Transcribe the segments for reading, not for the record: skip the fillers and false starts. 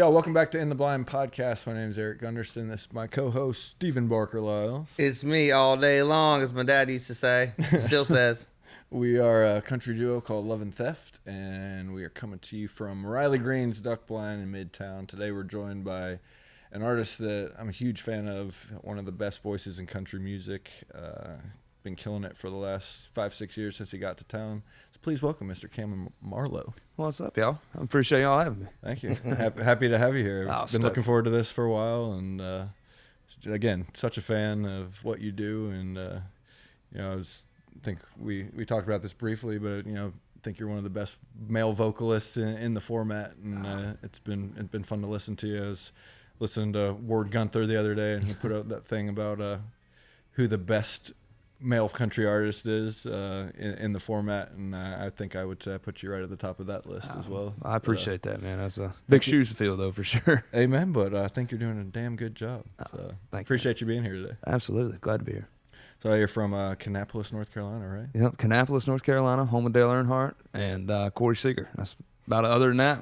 Welcome back to In the Blind podcast. My name is Eric Gunderson. This is my co-host, Stephen Barker-Lyle. It's me all day long, as my dad used to say. Still says. We are a country duo called Love and Theft, and we are coming to you from Riley Green's Duck Blind in Midtown. Today we're joined by an artist that I'm a huge fan of, one of the best voices in country music. Been killing it for the last 5-6 years since he got to town. So please welcome Mr. Kameron Marlowe. What's up, y'all? I appreciate y'all having me. Thank you. Happy to have you here. I've been looking forward to this for a while, and again, such a fan of what you do. And I think we talked about this briefly, but I think you're one of the best male vocalists in the format, and it's been fun to listen to you. I was listening to Ward Gunther the other day, and he put out that thing about who the best male country artist is in the format, and I think I would put you right at the top of that list as well. I appreciate that, man. That's a big shoes to fill, though, for sure. Amen, but I think you're doing a damn good job. So appreciate you being here today. Absolutely. Glad to be here. So you're from Kannapolis, North Carolina, right? Yep, Kannapolis, North Carolina, home of Dale Earnhardt and Corey Seager. That's about it. Other than that,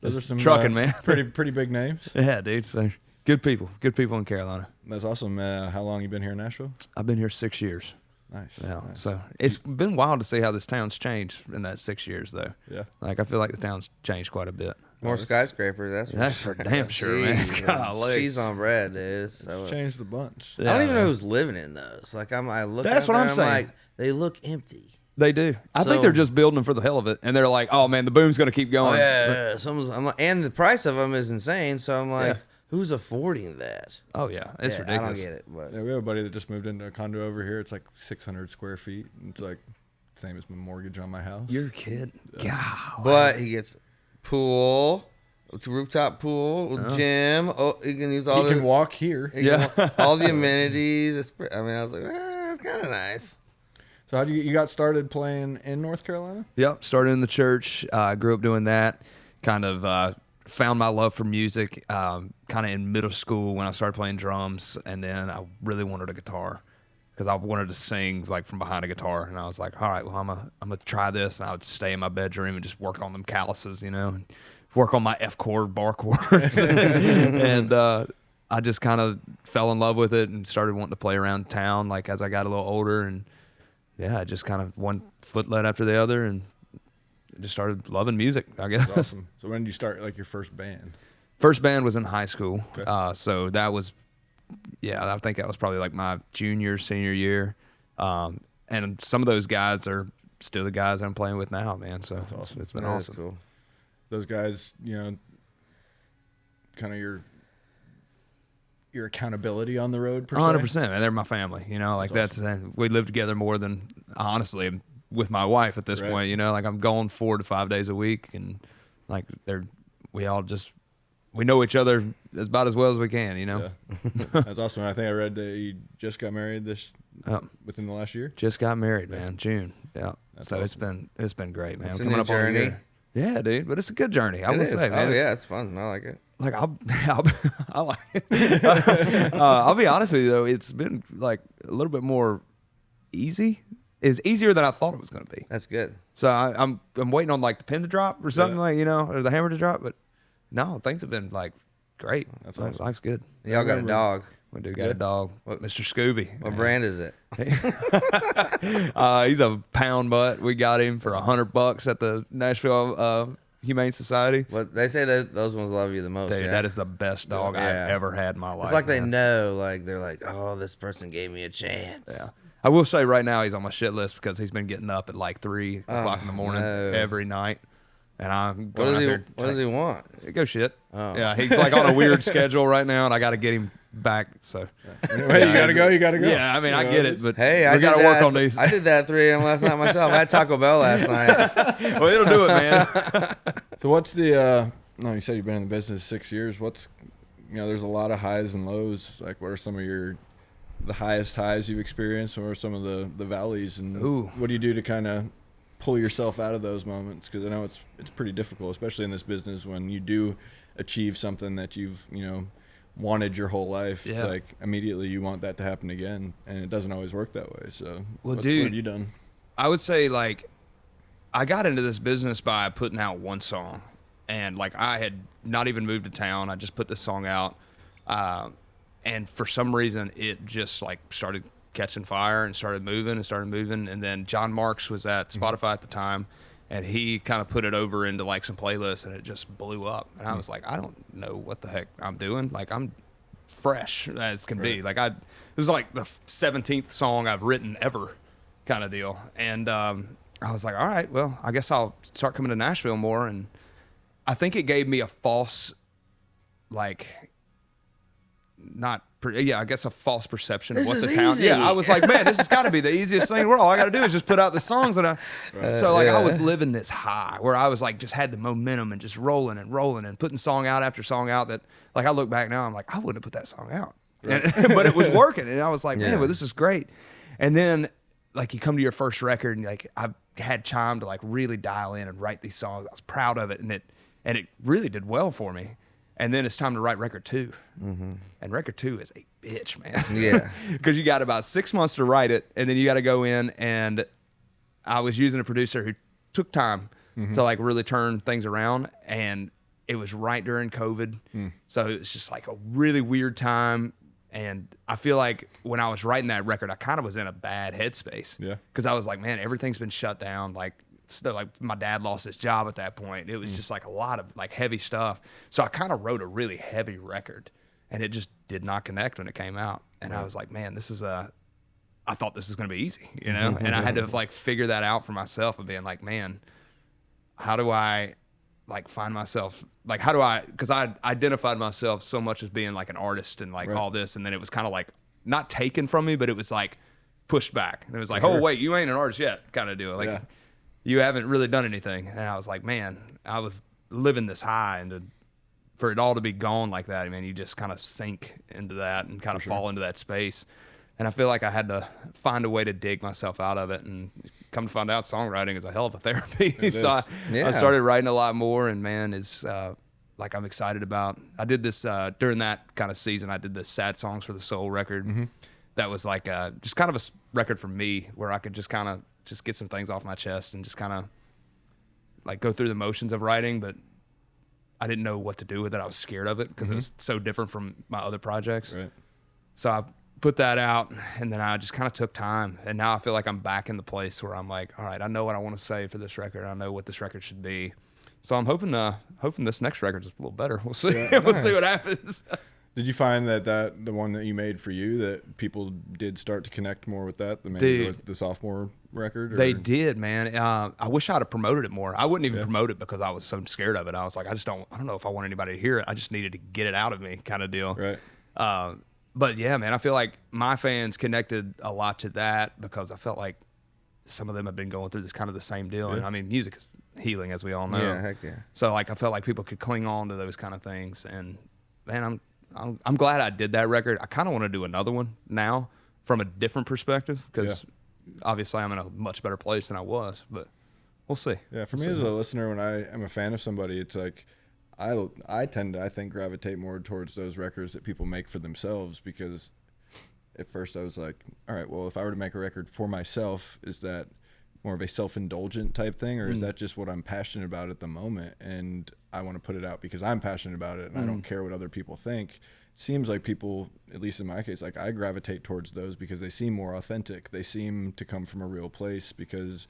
those are some trucking, man. pretty big names. Yeah, dude. So good people in Carolina. That's awesome. How long you been here in Nashville? I've been here 6 years. Nice. Yeah. Nice. So it's been wild to see how this town's changed in that 6 years, though. Yeah. Like I feel like the town's changed quite a bit. More skyscrapers, that's for damn sure, man. Golly. Cheese on bread, dude. It's changed the bunch. I don't even know who's living in those. Like I look. That's what I'm saying. Like, they look empty. They do. I think they're just building them for the hell of it, and they're like, "Oh man, the boom's going to keep going." Yeah. I'm like, and the price of them is insane. So I'm like, who's affording that? Oh yeah, it's ridiculous. I don't get it. But we have a buddy that just moved into a condo over here. It's like 600 square feet. It's like the same as my mortgage on my house. You're a kid. God. But he gets pool. It's a rooftop pool, gym. Oh, you can use all. He can walk here. All the amenities. I was like, it's kind of nice. So how you got started playing in North Carolina? Yep, started in the church. Grew up doing that. Kind of found my love for music kind of in middle school when I started playing drums, and then I really wanted a guitar because I wanted to sing like from behind a guitar. And I was like, all right, well, I'm gonna try this. And I would stay in my bedroom and just work on them calluses, and work on my F chord, bar chords, and I just kind of fell in love with it and started wanting to play around town. Like as I got a little older, and I just kind of one foot led after the other, and just started loving music, I guess. That's awesome. So when did you start like your first band? First band was in high school. Okay. So that was, I think that was probably like my senior year. And some of those guys are still the guys I'm playing with now, man. So that's awesome. It's been awesome. Cool. Those guys, kind of your accountability on the road, per 100%, man. They're my family, that's awesome. We live together more than, honestly, with my wife at this point, like I'm going 4 to 5 days a week, and like we know each other about as well as we can, Yeah. That's awesome. I think I read that you just got married within the last year. Just got married, man, June. Yeah. That's so awesome. it's been great, man. It's Coming up journey. on a year. Yeah, dude, but it's a good journey. I would say, man. Oh yeah, it's fun. I like it. Like I like it. I'll be honest with you though, it's been like a little bit more easy. It's easier than I thought it was going to be. That's good. So I'm waiting on like the pin to drop or something or the hammer to drop, but no, things have been like great. That's awesome. Life's good. Y'all got a dog. We do got a dog. Mr. Scooby. What brand is it? He's a pound butt. We got him for $100 at the Nashville Humane Society. What they say that those ones love you the most. Dude, that is the best dog I've ever had in my life. It's like man. they know, like they're like, oh, this person gave me a chance. Yeah. I will say right now he's on my shit list because he's been getting up at like 3 o'clock in the morning every night. And I'm going what does he want? Go shit. Oh. Yeah, he's like on a weird schedule right now, and I got to get him back. So Hey, you gotta go. Yeah, I mean, I get it, but hey, we got to work on these. I did that at 3 a.m. last night myself. I had Taco Bell last night. Well, it'll do it, man. So what's the? No, you said you've been in the business 6 years. What's, there's a lot of highs and lows. Like, what are some of the highest highs you've experienced, or some of the valleys? And what do you do to kind of pull yourself out of those moments? Because I know it's pretty difficult, especially in this business, when you do achieve something that you've wanted your whole life. It's like immediately you want that to happen again, and it doesn't always work that way. So what have you done? I would say, like, I got into this business by putting out one song, and like I had not even moved to town. I just put this song out, and for some reason it just like started catching fire and started moving. And then John Marks was at Spotify at the time, and he kind of put it over into like some playlists, and it just blew up. And I was like, I don't know what the heck I'm doing. Like, I'm fresh as can be. Like, this is like the 17th song I've written ever, kind of deal. And I was like, all right, well, I guess I'll start coming to Nashville more. And I think it gave me a false, like, I guess a false perception of what the town. Easy. Yeah, I was like, man, this has got to be the easiest thing in the world. All I got to do is just put out the songs, and I was living this high where I was like, just had the momentum and just rolling and putting song out after song out. That like I look back now, I'm like, I wouldn't have put that song out, but it was working, and I was like, man, well, this is great. And then like you come to your first record, and like I've had time to like really dial in and write these songs. I was proud of it, and it really did well for me. And then it's time to write record 2. Mm-hmm. And record 2 is a bitch, man. Yeah. Because you got about 6 months to write it, and then you got to go in, and I was using a producer who took time to like really turn things around, and it was right during COVID. So it was just like a really weird time. And I feel like when I was writing that record, I kind of was in a bad headspace. Yeah. Because I was like, man, everything's been shut down. Like my dad lost his job at that point. It was just like a lot of like heavy stuff. So I kind of wrote a really heavy record, and it just did not connect when it came out. And I was like, man, I thought this was going to be easy, you know? And I had to like figure that out for myself of being like, man, how do I like find myself, like, because I identified myself so much as being like an artist and like all this. And then it was kind of like not taken from me, but it was like pushed back. And it was like, oh wait, you ain't an artist yet kind of deal. Like, you haven't really done anything. And I was like, man, I was living this high, and for it all to be gone like that, I mean, you just kind of sink into that and kind of fall into that space. And I feel like I had to find a way to dig myself out of it, and come to find out songwriting is a hell of a therapy. So I started writing a lot more, and man, it's like I'm excited about. I did this during that kind of season. I did this Sad Songs for the Soul record. That was like just kind of a record for me where I could just kind of just get some things off my chest and just kind of like go through the motions of writing, but I didn't know what to do with it. I was scared of it because it was so different from my other projects. Right. So I put that out, and then I just kind of took time, and now I feel like I'm back in the place where I'm like, all right, I know what I want to say for this record. I know what this record should be. So I'm hoping this next record is a little better. We'll see. Yeah, we'll see what happens. Did you find that the one that you made for you, that people did start to connect more with that than maybe with the sophomore record? Or? They did, man. I wish I'd have promoted it more. I wouldn't even promote it because I was so scared of it. I was like, I don't know if I want anybody to hear it. I just needed to get it out of me, kind of deal. Right. But yeah, man, I feel like my fans connected a lot to that because I felt like some of them have been going through this kind of the same deal. Yeah. And I mean, music is healing, as we all know. Yeah, heck yeah. So like, I felt like people could cling on to those kind of things. And man, I'm glad I did that record. I kind of want to do another one now from a different perspective because obviously I'm in a much better place than I was, but we'll see. Yeah, for me as a listener, when I am a fan of somebody, it's like I tend to, I think, gravitate more towards those records that people make for themselves, because at first I was like, all right, well, if I were to make a record for myself, is that more of a self-indulgent type thing, or is that just what I'm passionate about at the moment, and I want to put it out because I'm passionate about it and I don't care what other people think? It seems like people, at least in my case, like I gravitate towards those because they seem more authentic. They seem to come from a real place, because,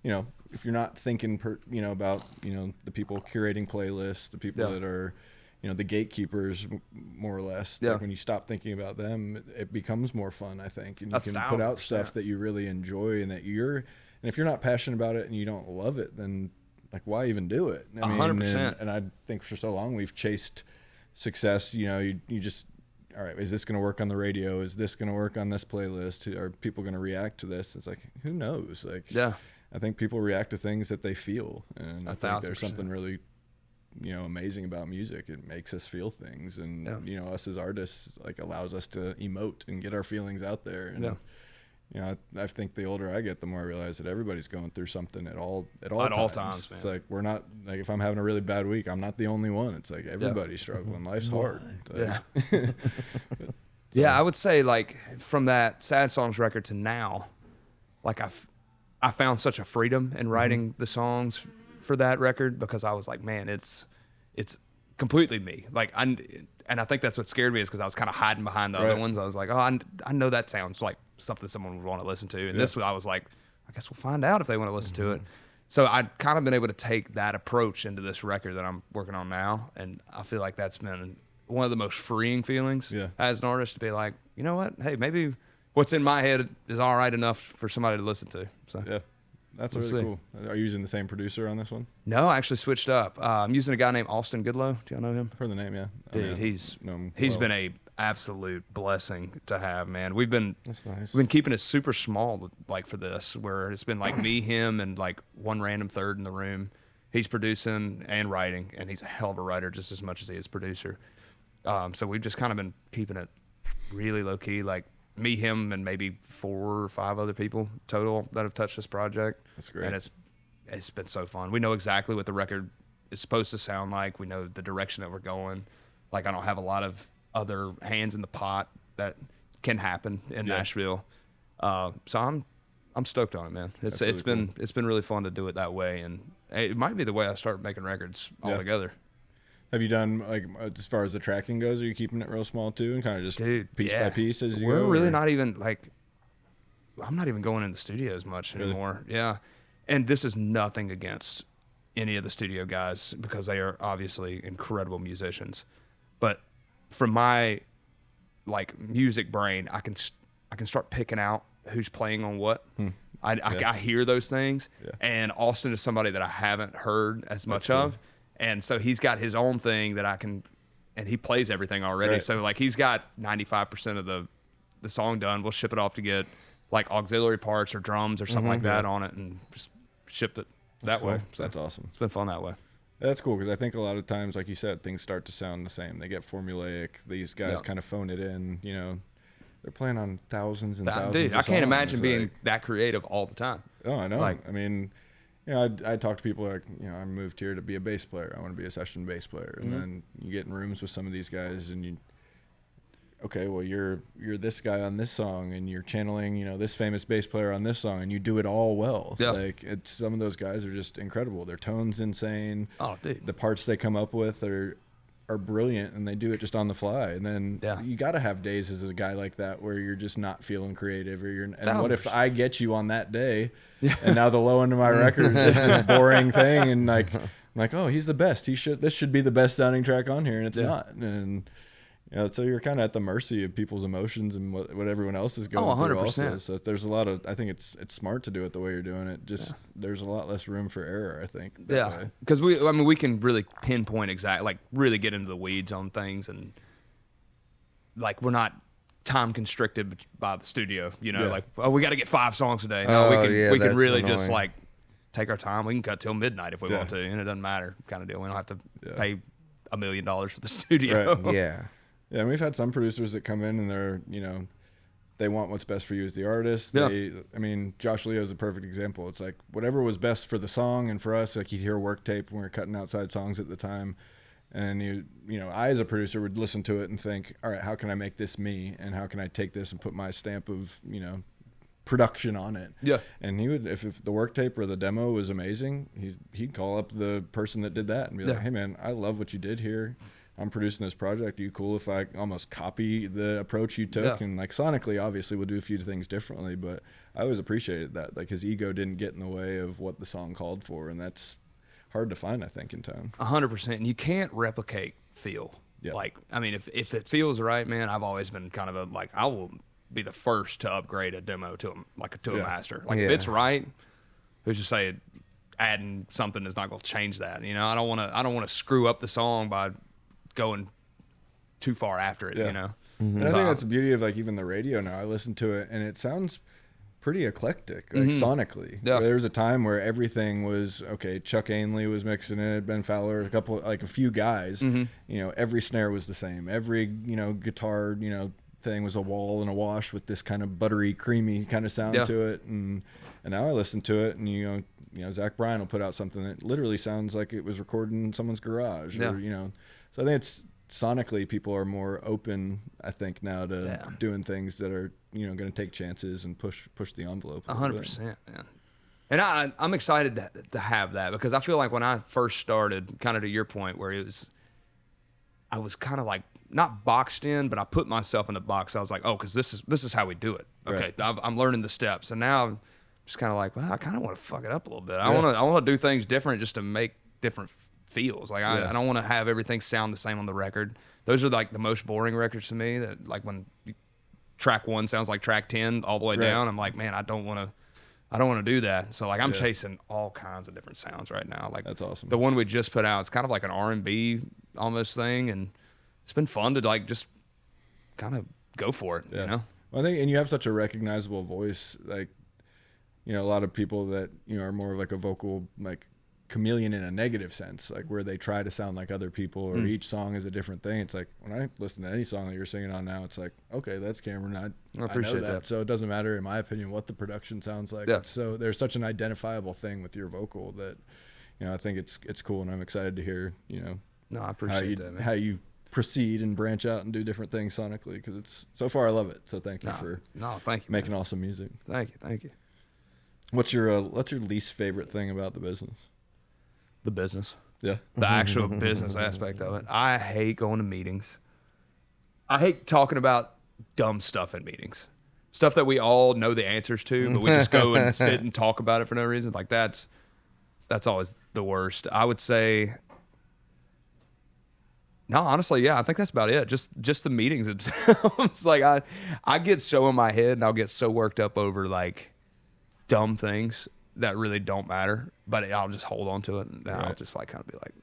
you know, if you're not thinking about, the people curating playlists, the people that are, the gatekeepers, more or less. It's like when you stop thinking about them, it becomes more fun, I think, and you can put out stuff that you really enjoy and that and if you're not passionate about it and you don't love it, then like, why even do it? I mean, 100%. And I think for so long we've chased success. You just, all right, is this going to work on the radio? Is this going to work on this playlist? Are people going to react to this? It's like, who knows? Like, I think people react to things that they feel, and I think there's something really, amazing about music. It makes us feel things, and us as artists, like, allows us to emote and get our feelings out there. And I think the older I get, the more I realize that everybody's going through something at all times. Man. It's like, we're not, like, if I'm having a really bad week, I'm not the only one. It's like everybody's struggling. Life's hard. I would say, like, from that Sad Songs record to now, like, I found such a freedom in writing the songs for that record, because I was like, man, it's it's completely me. Like and I think that's what scared me is because I was kind of hiding behind the other ones. I was like, oh, I know that sounds like something someone would want to listen to. And this one, I was like, I guess we'll find out if they want to listen to it. So I've kind of been able to take that approach into this record that I'm working on now. And I feel like that's been one of the most freeing feelings as an artist, to be like, you know what? Hey, maybe what's in my head is all right enough for somebody to listen to. So yeah. That's really cool. Are you using the same producer on this one? No, I actually switched up. I'm using a guy named Austin Goodlow. Do y'all know him? I've heard the name, yeah. Dude, he's been a absolute blessing to have, man. That's nice. We've been keeping it super small, like for this, where it's been like me, him, and like one random third in the room. He's producing and writing, and he's a hell of a writer just as much as he is producer. So we've just kind of been keeping it really low key, like me, him, and maybe 4 or 5 other people total that have touched this project. That's great. And it's been so fun. We know exactly what the record is supposed to sound like. We know the direction that we're going. Like, I don't have a lot of other hands in the pot that can happen in Nashville. So I'm stoked on it, man. It's been really fun to do it that way, and it might be the way I start making records altogether. Have you done, like, as far as the tracking goes, are you keeping it real small too, and kind of just piece by piece as you go? We're really not even, like, I'm not even going in the studio as much anymore. Yeah. And this is nothing against any of the studio guys, because they are obviously incredible musicians. But from my, like, music brain, I can start picking out who's playing on what. I hear those things. Yeah. And Austin is somebody that I haven't heard as much of. And so he's got his own thing that I can, and he plays everything already. Right. So, like, he's got 95% of the song done. We'll ship it off to get, like, auxiliary parts or drums or something like that on it, and just ship it that way. So that's awesome. It's been fun that way. That's cool, because I think a lot of times, like you said, things start to sound the same. They get formulaic. These guys kind of phone it in. You know, they're playing on thousands and thousands of songs. I can't imagine being that creative all the time. Oh, I know. Like, I mean, you know, I talk to people like, you know, I moved here to be a bass player. I want to be a session bass player. And then you get in rooms with some of these guys, and okay, well, you're this guy on this song, and you're channeling, you know, this famous bass player on this song, and you do it all well. Yeah. Like, some of those guys are just incredible. Their tone's insane. Oh, dude. The parts they come up with are brilliant, and they do it just on the fly. And then you got to have days as a guy like that where you're just not feeling creative, or and what if I get you on that day, and now the low end of my record is just this boring thing, and like, I'm like, oh, he's the best. This should be the best sounding track on here, and it's not. And you know, so you're kind of at the mercy of people's emotions and what everyone else is going through also. So there's a lot of, I think it's smart to do it the way you're doing it. Just there's a lot less room for error, I think. Because we can really pinpoint exactly, like, really get into the weeds on things, and like, we're not time constricted by the studio. You know, like, oh, we got to get 5 songs a day. No, we can really just, like, take our time. We can cut till midnight if we want to, and it doesn't matter, kind of deal. We don't have to pay $1 million for the studio. Right. Yeah. Yeah, and we've had some producers that come in and they're, you know, they want what's best for you as the artist. Yeah. I mean, Josh Leo is a perfect example. It's like whatever was best for the song and for us. Like, you'd hear a work tape when we were cutting outside songs at the time, and you know, I as a producer would listen to it and think, all right, how can I make this me, and how can I take this and put my stamp of, you know, production on it. Yeah. And he would, if the work tape or the demo was amazing, he'd call up the person that did that and be like, hey man, I love what you did here. I'm producing this project. Are you cool if I almost copy the approach you took? And, like, sonically, obviously, we'll do a few things differently, but I always appreciated that. Like, his ego didn't get in the way of what the song called for, and that's hard to find, I think, in time. 100%. And you can't replicate feel. Yeah. Like, I mean, if it feels right, man, I've always been kind of like, I will be the first to upgrade a demo to a master. Like, if it's right, who's to say adding something is not going to change that? You know, I don't want to screw up the song by going too far after it, you know. And I think that's the beauty of, like, even the radio now. I listen to it and it sounds pretty eclectic, like, sonically. Yeah. There was a time where everything was okay. Chuck Ainley was mixing it, Ben Fowler, a few guys. You know, every snare was the same. Every, you know, guitar, you know, thing was a wall and a wash with this kind of buttery, creamy kind of sound to it. And now I listen to it, and you know, Zach Bryan will put out something that literally sounds like it was recorded in someone's garage, or, you know. So I think it's sonically, people are more open, I think, now to doing things that are, you know, going to take chances and push the envelope. 100%, man. And I'm excited to have that, because I feel like when I first started, kind of to your point, where I was kind of like not boxed in, but I put myself in a box. I was like, oh, because this is how we do it. Okay, right. I'm learning the steps, and now I'm just kind of like, well, I kind of want to fuck it up a little bit. I want to do things different, just to make different feels. Like I don't want to have everything sound the same on the record. Those are like the most boring records to me. That like when track 1 sounds like track 10 all the way down. I'm like, man, I don't want to do that. So like I'm chasing all kinds of different sounds right now. Like that's awesome. The one we just put out, it's kind of like an R&B almost thing, and it's been fun to like just kind of go for it. Yeah. You know. Well, I think, and you have such a recognizable voice. Like, you know, a lot of people that, you know, are more of like a vocal like chameleon in a negative sense, like where they try to sound like other people, or each song is a different thing. It's like when I listen to any song that you're singing on now, it's like, okay, that's Kameron. I appreciate know that. So it doesn't matter, in my opinion, what the production sounds like. Yeah. So there's such an identifiable thing with your vocal that, you know, I think it's cool, and I'm excited to hear, you know, no, I appreciate that, man. How you proceed and branch out and do different things sonically, because it's so far I love it. So thank you for thank you, making awesome music. Thank you. What's your least favorite thing about the business? The business. Yeah. The actual business aspect of it. I hate going to meetings. I hate talking about dumb stuff in meetings. Stuff that we all know the answers to, but we just go and sit and talk about it for no reason. Like that's always the worst. I would say, no, honestly, yeah, I think that's about it. Just the meetings themselves. Like I get so in my head, and I'll get so worked up over like dumb things that really don't matter, but I'll just hold on to it, and I'll just like kind of be like,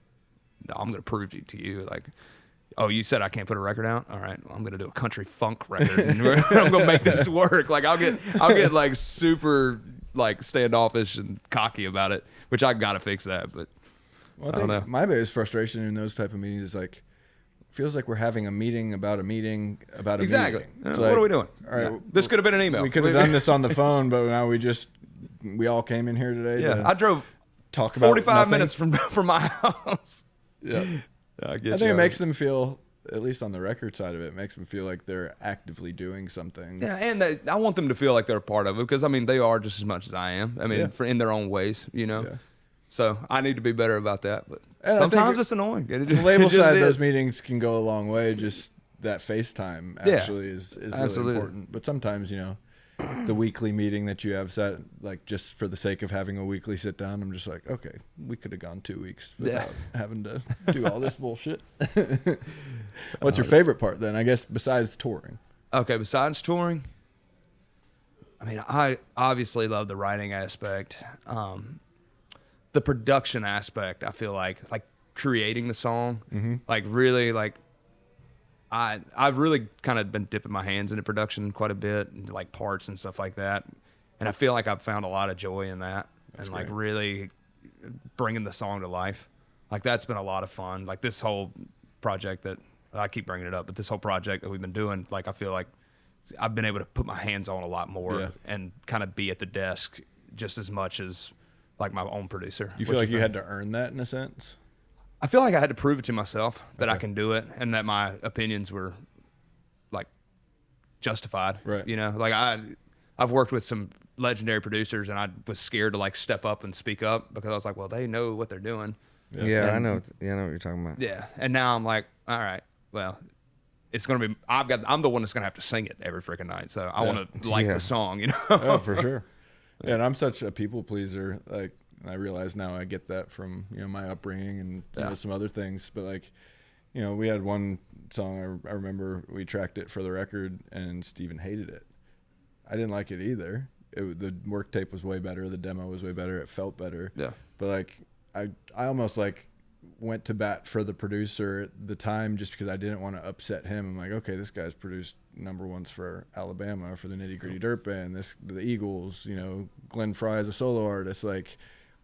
no, I'm going to prove to you, like, oh, you said I can't put a record out? All right, well, I'm going to do a country funk record, and I'm going to make this work. Like I'll get like super like standoffish and cocky about it, which I got to fix that. But well, I don't know. My biggest frustration in those type of meetings is like, feels like we're having a meeting about a meeting about a exactly. meeting. What are we doing? All right, this could have been an email. We could have done this on the phone, but now we all came in here today. Yeah, I drove talk about 45 minutes from my house. Yeah, I think it makes them feel, at least on the record side of it, makes them feel like they're actively doing something. Yeah, and I want them to feel like they're a part of it, because I mean they are just as much as I am. I mean, in their own ways, you know. Yeah. So I need to be better about that, but sometimes it's annoying. The label side, those meetings can go a long way. Just that FaceTime actually is really important. But sometimes, you know, the weekly meeting that you have set, like just for the sake of having a weekly sit down, I'm just like, okay, we could have gone 2 weeks without having to do all this bullshit. What's your favorite part then, I guess, besides touring? Okay, besides touring, I mean, I obviously love the writing aspect. The production aspect, I feel like creating the song, like really like I've really kind of been dipping my hands into production quite a bit, and like parts and stuff like that. And I feel like I've found a lot of joy in that. That's and great. Like really bringing the song to life. Like that's been a lot of fun. Like this whole project that I keep bringing it up, but this whole project that we've been doing, like I feel like I've been able to put my hands on a lot more and kind of be at the desk just as much as like my own producer. You feel like you had to earn that in a sense? I feel like I had to prove it to myself that I can do it, and that my opinions were like justified. Right. You know, like I've worked with some legendary producers, and I was scared to like step up and speak up, because I was like, well, they know what they're doing. Yeah, I know. Yeah, I know what you're talking about. Yeah. And now I'm like, all right, well, it's going to be, I'm the one that's going to have to sing it every freaking night. So I want to like the song, you know? Oh, for sure. Yeah, and I'm such a people pleaser. Like, I realize now I get that from, you know, my upbringing and you know, some other things. But like, you know, we had one song, I remember we tracked it for the record, and Steven hated it. I didn't like it either. The work tape was way better. The demo was way better. It felt better. Yeah. But like, I almost like went to bat for the producer at the time, just because I didn't want to upset him. I'm like, okay, this guy's produced #1s for Alabama, for the Nitty Gritty Dirt Band, the Eagles, you know, Glenn Frey as a solo artist. Like,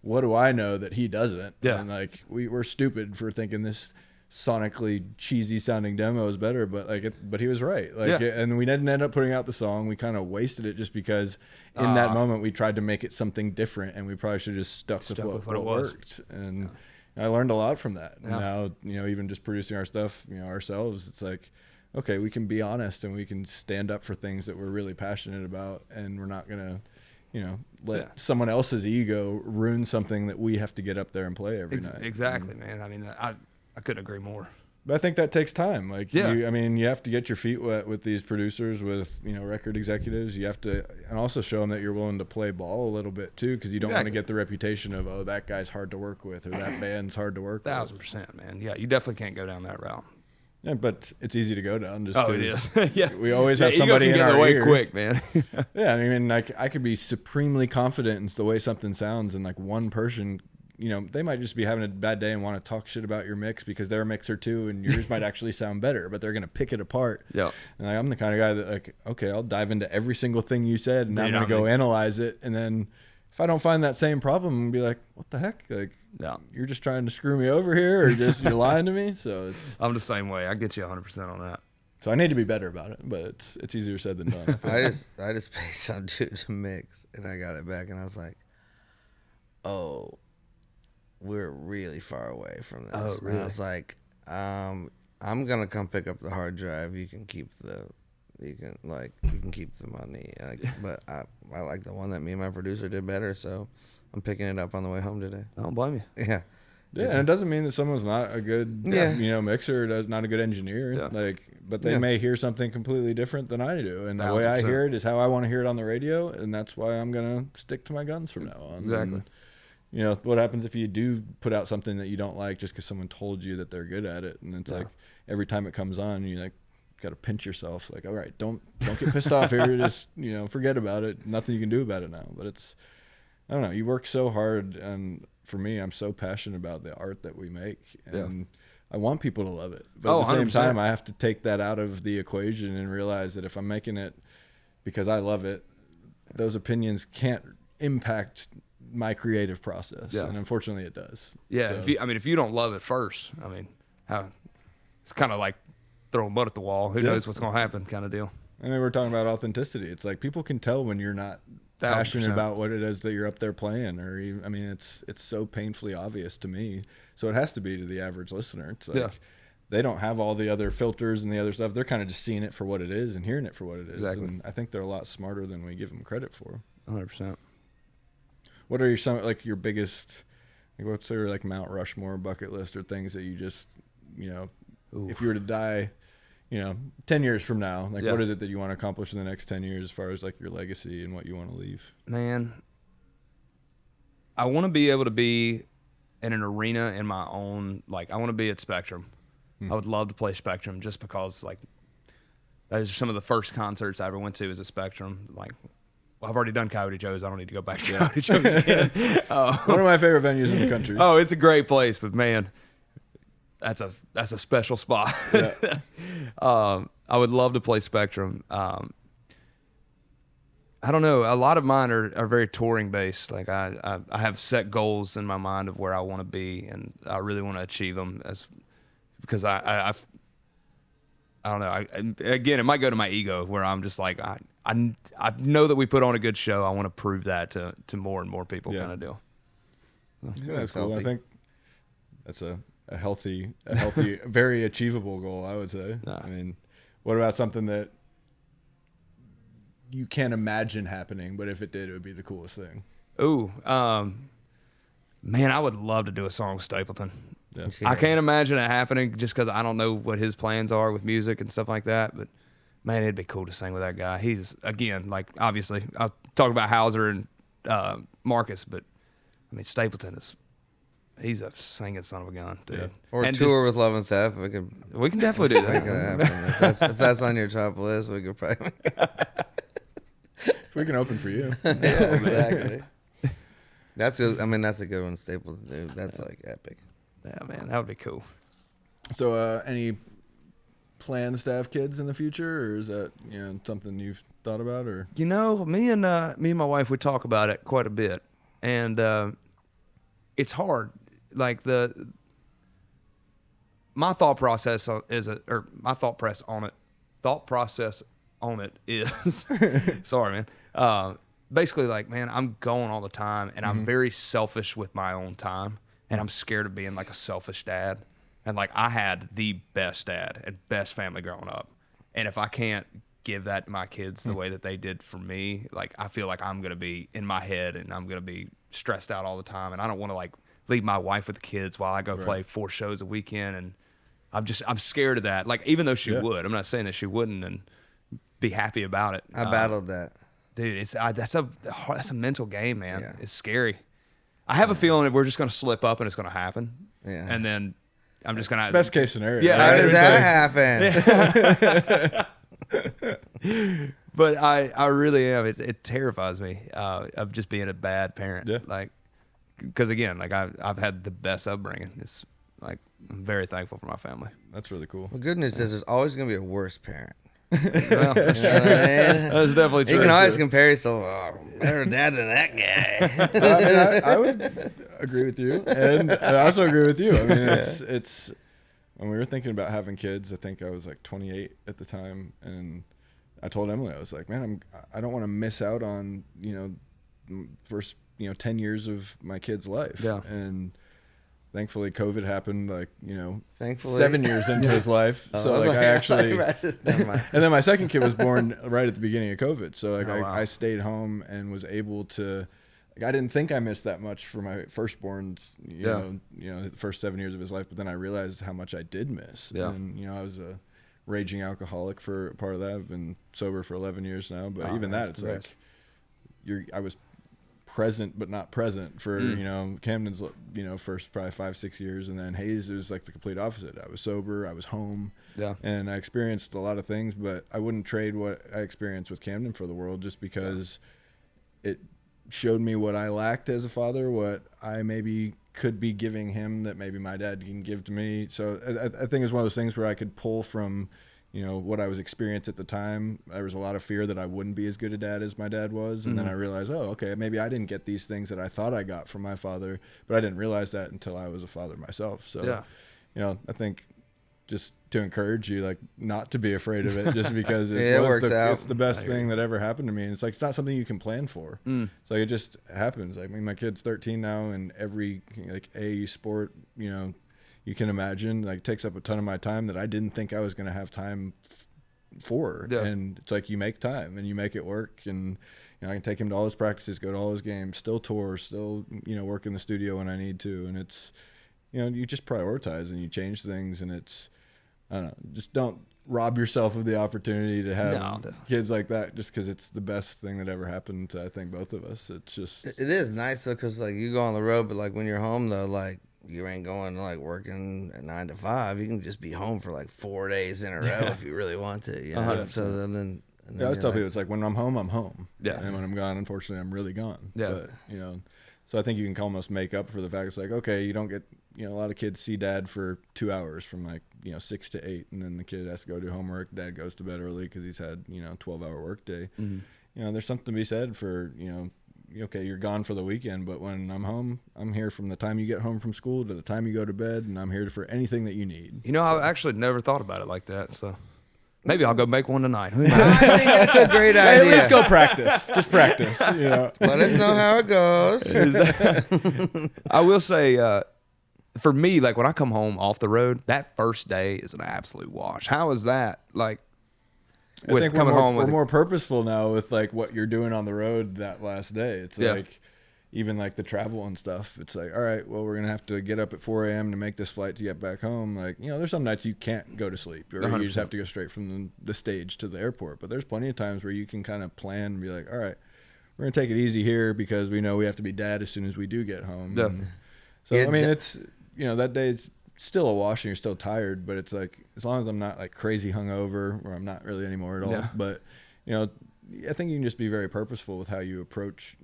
what do I know that he doesn't? Yeah. And like, we're stupid for thinking this sonically cheesy sounding demo is better, but he was right. Like, and we didn't end up putting out the song. We kind of wasted it just because in that moment we tried to make it something different, and we probably should have just stuck with what worked. And I learned a lot from that. And now, you know, even just producing our stuff, you know, ourselves, it's like, okay, we can be honest, and we can stand up for things that we're really passionate about, and we're not gonna, let someone else's ego ruin something that we have to get up there and play every night. Exactly, man. I mean, I couldn't agree more. But I think that takes time. Like, yeah. you have to get your feet wet with these producers, with, record executives. You have to, and also show them that you're willing to play ball a little bit too, because you don't want to get the reputation of, oh, that guy's hard to work with, or that band's hard to work with. 1,000%, man. Yeah, you definitely can't go down that route. Yeah, but it's easy to go down. Just it is. Yeah, we always have somebody in our ear. Quick, man. Yeah, I mean, like, I could be supremely confident in the way something sounds, and like one person, they might just be having a bad day and want to talk shit about your mix because they're a mixer too, and yours might actually sound better, but they're gonna pick it apart. Yeah. And I'm the kind of guy that, like, okay, I'll dive into every single thing you said, and I'm gonna go analyze it, and then if I don't find that same problem, I'm gonna be like, what the heck? Like, you're just trying to screw me over here, or just you're lying to me. So I'm the same way. I get you 100% on that. So I need to be better about it, but it's easier said than done. I just paid some dude to mix, and I got it back, and I was like, oh, we're really far away from this. Oh, really? And I was like, I'm gonna come pick up the hard drive. You can keep the money. But I like the one that me and my producer did better, so I'm picking it up on the way home today. I don't blame you. Yeah. Yeah, and it doesn't mean that someone's not a good, mixer, or not a good engineer. Yeah. But they may hear something completely different than I do, and the 1,000%. Way I hear it is how I want to hear it on the radio, and that's why I'm gonna stick to my guns from now on. Exactly. And, what happens if you do put out something that you don't like just because someone told you that they're good at it, and it's like every time it comes on, you like got to pinch yourself, like, all right, don't get pissed off here, just forget about it. Nothing you can do about it now. But it's, I don't know, you work so hard, and for me, I'm so passionate about the art that we make, and I want people to love it. But at the same 100%. time, I have to take that out of the equation and realize that if I'm making it because I love it, those opinions can't impact my creative process. And unfortunately it does. Yeah. So, If you don't love it first, it's kind of like throwing mud at the wall. Who knows what's going to happen kind of deal. And then we're talking about authenticity. It's like people can tell when you're not 1,000%. passionate about what it is that you're up there playing, or even, it's so painfully obvious to me. So it has to be to the average listener. It's like they don't have all the other filters and the other stuff. They're kind of just seeing it for what it is and hearing it for what it is. Exactly. And I think they're a lot smarter than we give them credit for. 100%. What are your biggest, what's your Mount Rushmore bucket list, or things that you just, if you were to die, 10 years from now, what is it that you want to accomplish in the next 10 years as far as your legacy and what you want to leave? Man, I want to be able to be in an arena in my own, I want to be at Spectrum. I would love to play Spectrum just because those are some of the first concerts I ever went to was at Spectrum. I've already done Coyote Joe's. I don't need to go back to Coyote Joe's again. One of my favorite venues in the country. Oh, it's a great place, but man, that's a special spot. Yeah. I would love to play Spectrum. I don't know. A lot of mine are very touring based. I have set goals in my mind of where I want to be, and I really want to achieve them. Because I don't know. Again, it might go to my ego where I'm just I know that we put on a good show. I want to prove that to more and more people, kind of deal. Yeah, that's cool. I think that's a healthy, very achievable goal, I would say. Nah. What about something that you can't imagine happening, but if it did, it would be the coolest thing? Ooh, man, I would love to do a song with Stapleton. Yeah. I can't imagine it happening just because I don't know what his plans are with music and stuff like that. But man, it'd be cool to sing with that guy. He's, again, obviously, I'll talk about Hauser and Marcus, but Stapleton he's a singing son of a gun, dude. Yeah. Or and tour with Love and Theft. We can definitely do that. Make it happen. If that's on your top list, we could probably. If we can open for you. Yeah, exactly. That's a good one, Stapleton. Dude. That's epic. Yeah, man, that would be cool. So, any plans to have kids in the future, or is that something you've thought about? Or me and my wife, we talk about it quite a bit, and it's hard. My thought process on it is sorry, man. Basically, man, I'm going all the time, and I'm very selfish with my own time. And I'm scared of being a selfish dad. And I had the best dad and best family growing up. And if I can't give that to my kids the way that they did for me, like I feel like I'm gonna be in my head and I'm gonna be stressed out all the time, and I don't want to like leave my wife with the kids while I go play 4 shows a weekend, and I'm scared of that. Like even though she would, I'm not saying that she wouldn't and be happy about it. I battled that, dude. That's a mental game, man. Yeah. It's scary. I have a feeling that we're just gonna slip up and it's gonna happen. Yeah, and then I'm just gonna best case scenario. Yeah, how does that happen? But I really am. It terrifies me of just being a bad parent. Yeah. Like, because again, like I've had the best upbringing. It's like I'm very thankful for my family. That's really cool. The good news is there's always gonna be a worse parent. Well, that's true. That's definitely true. You can always compare yourself. Oh, better dad than that guy. I would agree with you, and I also agree with you. I mean, it's when we were thinking about having kids. I think I was like 28 at the time, and I told Emily, I was like, man, I don't want to miss out on first 10 years of my kid's life. Yeah, and thankfully, COVID happened, thankfully 7 years into his life. So, I actually, and then my second kid was born right at the beginning of COVID. So, I stayed home and was able to, I didn't think I missed that much for my firstborn's, the first 7 years of his life. But then I realized how much I did miss. Yeah. And, I was a raging alcoholic for part of that. I've been sober for 11 years now. But even that, it's like, I was present but not present for Camden's first probably 5-6 years, and then Hayes, it was like the complete opposite. I was sober, I was home, and I experienced a lot of things, but I wouldn't trade what I experienced with Camden for the world, just because it showed me what I lacked as a father, what I maybe could be giving him that maybe my dad can give to me. So I think it's one of those things where I could pull from what I was experiencing at the time. There was a lot of fear that I wouldn't be as good a dad as my dad was. And then I realized, okay, maybe I didn't get these things that I thought I got from my father, but I didn't realize that until I was a father myself. So, I think just to encourage you, like, not to be afraid of it, just because it's the best thing that ever happened to me. And it's like, it's not something you can plan for. It's like, it just happens. Like, my kid's 13 now, and every AAU sport, you can imagine, takes up a ton of my time that I didn't think I was going to have time for. Yeah. And it's like, you make time and you make it work. And, I can take him to all his practices, go to all his games, still tour, still, work in the studio when I need to. And it's, you just prioritize and you change things. And it's, I don't know, just don't rob yourself of the opportunity to have kids like that, just because it's the best thing that ever happened to, I think, both of us. It's just, it is nice though, because you go on the road, but when you're home though, you ain't going working at 9 to 5. You can just be home for 4 days in a row if you really want to. So then I always tell people, it's like, when I'm home, I'm home. Yeah. And when I'm gone, unfortunately, I'm really gone. Yeah. But so I think you can almost make up for the fact it's like, okay, you don't get, a lot of kids see dad for 2 hours from 6 to 8, and then the kid has to go do homework. Dad goes to bed early because he's had 12-hour work day. Mm-hmm. There's something to be said for okay, you're gone for the weekend, but when I'm home, I'm here from the time you get home from school to the time you go to bed, and I'm here for anything that you need. I actually never thought about it like that, so maybe I'll go make one tonight. I think that's a great idea. At least go practice. Just practice. Let us know how it goes. I will say, for me, when I come home off the road, that first day is an absolute wash. How is that? I think we're more purposeful now with what you're doing on the road that last day. It's even the travel and stuff. It's all right, well, we're going to have to get up at 4 a.m. to make this flight to get back home. There's some nights you can't go to sleep, or 100%. You just have to go straight from the stage to the airport. But there's plenty of times where you can kind of plan and be like, all right, we're going to take it easy here because we know we have to be dad as soon as we do get home. So, it's, that day's still a wash and you're still tired, but it's as long as I'm not crazy hungover, or I'm not really anymore at all. Yeah. But I think you can just be very purposeful with how you approach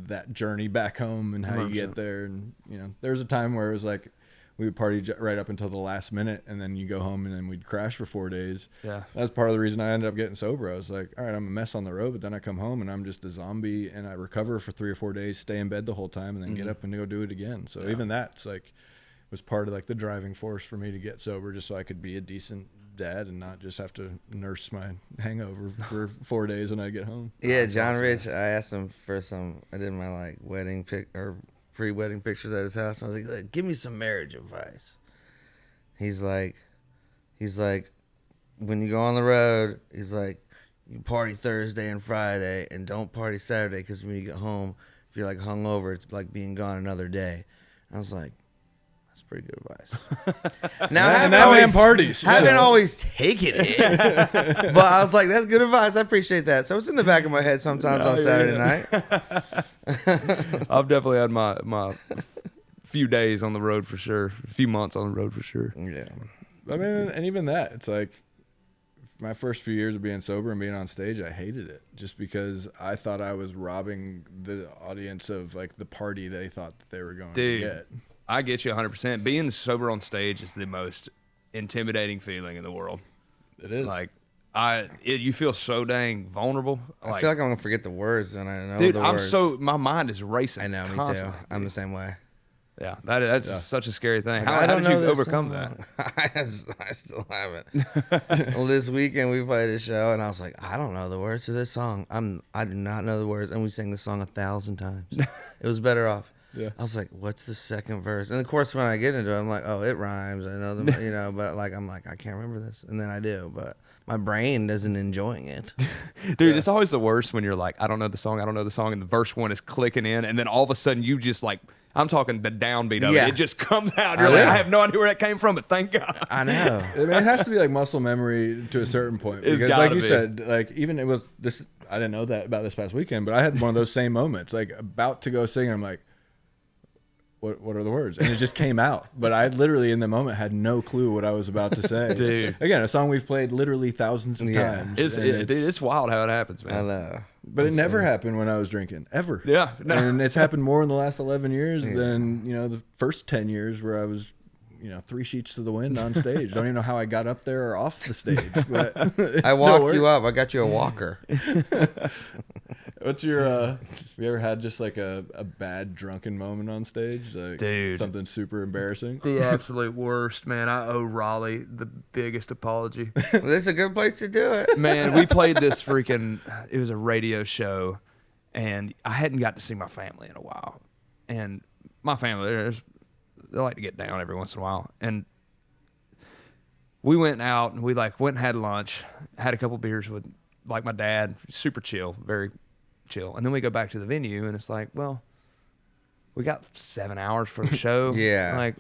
that journey back home and how 100%. You get there. And there was a time where it was we would party right up until the last minute, and then you go home and then we'd crash for 4 days. Yeah, that's part of the reason I ended up getting sober. I was like, all right, I'm a mess on the road, but then I come home and I'm just a zombie, and I recover for 3 or 4 days, stay in bed the whole time, and then get up and go do it again. So even that's was part of the driving force for me to get sober, just so I could be a decent dad and not just have to nurse my hangover for 4 days when I get home. Yeah, John Rich, I asked him for I did my wedding or pre-wedding pictures at his house. And I was like, give me some marriage advice. He's like, when you go on the road, he's like, you party Thursday and Friday and don't party Saturday because when you get home, if you're like hungover, it's like being gone another day. And I was like, that's pretty good advice. Now, I haven't always taken it, but I was like, that's good advice. I appreciate that. So it's in the back of my head sometimes on Saturday night. I've definitely had my few days on the road for sure, a few months on the road for sure. Yeah. I mean, and even that, it's like my first few years of being sober and being on stage, I hated it just because I thought I was robbing the audience of like the party they thought that they were going to get. I get you 100%. Being sober on stage is the most intimidating feeling in the world. It is. Like, you feel so dang vulnerable. I feel like I'm gonna forget the words, and I know dude, the words. My mind is racing. I know, constantly. me too. I'm the same way. Yeah, that's such a scary thing. How did you overcome that? I still haven't. Well, this weekend we played a show, and I was like, I don't know the words to this song. I do not know the words, and we sang the song 1,000 times. It was better off. Yeah. I was like, what's the second verse? And of course, when I get into it, I'm like, oh, it rhymes. I know them, but like, I'm like, I can't remember this. And then I do, but my brain isn't enjoying it. Dude, it's always the worst when you're like, I don't know the song. And the verse one is clicking in. And then all of a sudden you just like, I'm talking the downbeat of it. It just comes out. You're like, I have no idea where that came from, but thank God. I know. I mean, it has to be like muscle memory to a certain point. Because like you said, like even it was this, I didn't know that about this past weekend, but I had one of those same moments, like about to go sing. And I'm like, what are the words? And it just came out. But I literally in the moment had no clue what I was about to say. Dude. Again, a song we've played literally thousands of times. It's wild how it happens, man. I know. But it never happened when I was drinking, ever. Yeah. No. And it's happened more in the last 11 years than, the first 10 years where I was, 3 sheets to the wind on stage. Don't even know how I got up there or off the stage. But I walked you up. I got you a walker. What's your have you ever had just like a bad drunken moment on stage? Like, dude, something super embarrassing? The absolute worst, man. I owe Raleigh the biggest apology. Well, this is a good place to do it. Man, we played this it was a radio show, and I hadn't got to see my family in a while. And my family, they like to get down every once in a while. And we went out and we went and had lunch, had a couple beers with like my dad, super chill, very chill. And then we go back to the venue and it's like, well, we got 7 hours for the show. Yeah. Like,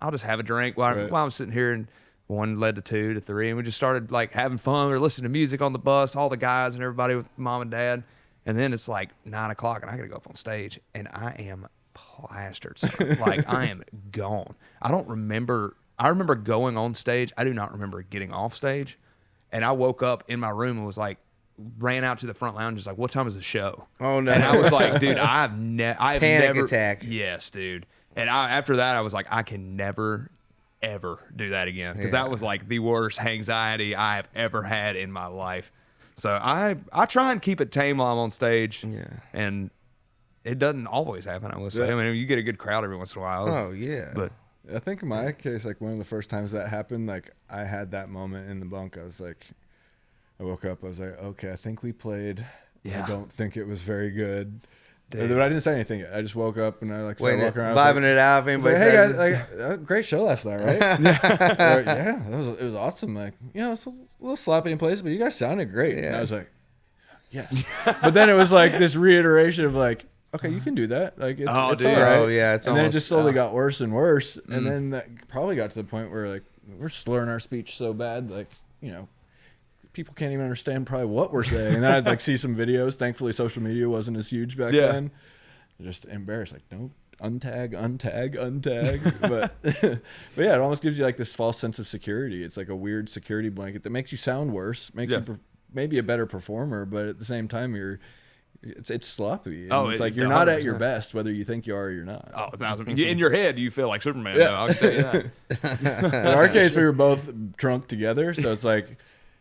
I'll just have a drink while I'm sitting here. And one led to 2 to 3. And we just started like having fun. We were listening to music on the bus, all the guys and everybody with mom and dad. And then it's like 9 o'clock and I got to go up on stage and I am plastered. Like I am gone. I remember going on stage. I do not remember getting off stage. And I woke up in my room and was like, ran out to the front lounge. Just like, what time is the show? Oh no! And I was like, dude, I've never panic attack. Yes, dude. And after that, I was like, I can never, ever do that again because that was like the worst anxiety I have ever had in my life. So I try and keep it tame while I'm on stage. Yeah. And it doesn't always happen. I will say. I mean, you get a good crowd every once in a while. Oh yeah. But I think in my case, like one of the first times that happened, like I had that moment in the bunk. I was like, I woke up, I was like, okay, I think we played. Yeah. I don't think it was very good. Dude. But I didn't say anything yet. I just woke up and I started walking around. Vibing it out. If anybody said, hey guys, great show last night, right? Yeah, it was awesome. Like, it's a little sloppy in places, but you guys sounded great. Yeah. And I was like, yeah. But then it was like this reiteration of like, okay, you can do that. Like, it's all right. Oh, yeah. And then it just slowly got worse and worse. And then that probably got to the point where like we're slurring our speech so bad, like, people can't even understand probably what we're saying. And then I'd like see some videos. Thankfully, social media wasn't as huge back then. Just embarrassed, like, don't untag. But yeah, it almost gives you like this false sense of security. It's like a weird security blanket that makes you sound worse, makes you maybe a better performer, but at the same time, it's sloppy. It's like you're not at your best, whether you think you are or you're not. Oh, 1,000. In your head, you feel like Superman. Yeah. I can tell you that. In our case, we were both drunk together, so it's like,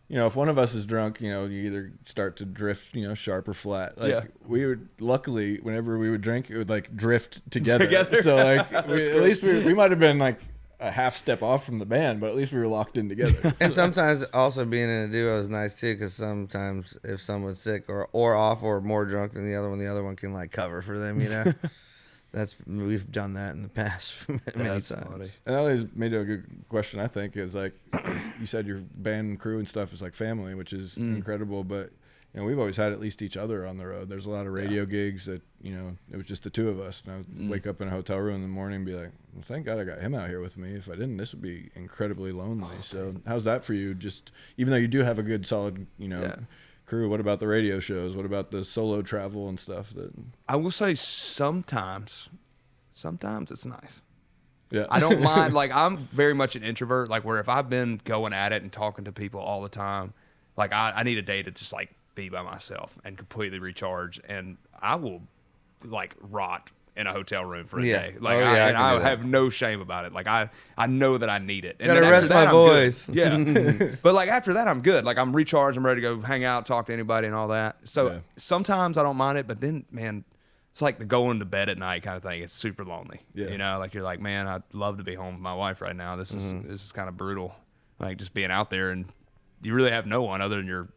if one of us is drunk, you either start to drift, sharp or flat. Like we would, luckily, whenever we would drink, it would like drift together. So like, at least we might have been like a half step off from the band, but at least we were locked in together. And sometimes also being in a duo is nice too, because sometimes if someone's sick or off or more drunk than the other one can like cover for them, we've done that in the past many times. Funny. And that always made a good question. I think is like you said, your band and crew and stuff is like family, which is incredible. But we've always had at least each other on the road. There's a lot of radio gigs that it was just the two of us. And I would wake up in a hotel room in the morning and be like, well, thank God I got him out here with me. If I didn't, this would be incredibly lonely. So how's that for you? Just even though you do have a good solid crew, what about the radio shows? What about the solo travel and stuff? That I will say sometimes it's nice. Yeah, I don't mind. Like, I'm very much an introvert. Like, where if I've been going at it and talking to people all the time, like I need a day to just like be by myself and completely recharge. And I will like rot in a hotel room for a day. Like, I have no shame about it. Like, I know that I need it. And gotta rest my voice. Yeah. But like after that, I'm good. Like, I'm recharged. I'm ready to go hang out, talk to anybody and all that. So sometimes I don't mind it, but then, man, it's like the going to bed at night kind of thing. It's super lonely. Yeah. Like, you're like, man, I'd love to be home with my wife right now. This is kind of brutal. Like, just being out there and you really have no one other than your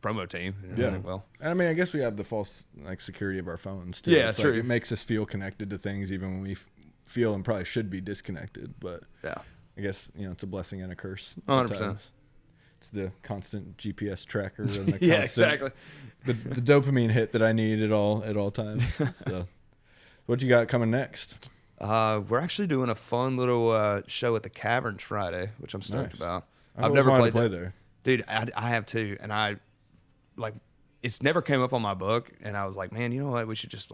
promo team. Yeah. Well, and I mean, I guess we have the false like security of our phones too. Yeah, it's true. Like, it makes us feel connected to things even when we feel and probably should be disconnected. But I guess it's a blessing and a curse. 100%. It's the constant GPS tracker and the yeah, constant, exactly. The dopamine hit that I need at all times. So, what you got coming next? We're actually doing a fun little show at the Caverns Friday, which I'm stoked about. I've never played there. Dude, I have too, and it's never came up on my book, and I was like, man, you know what? We should just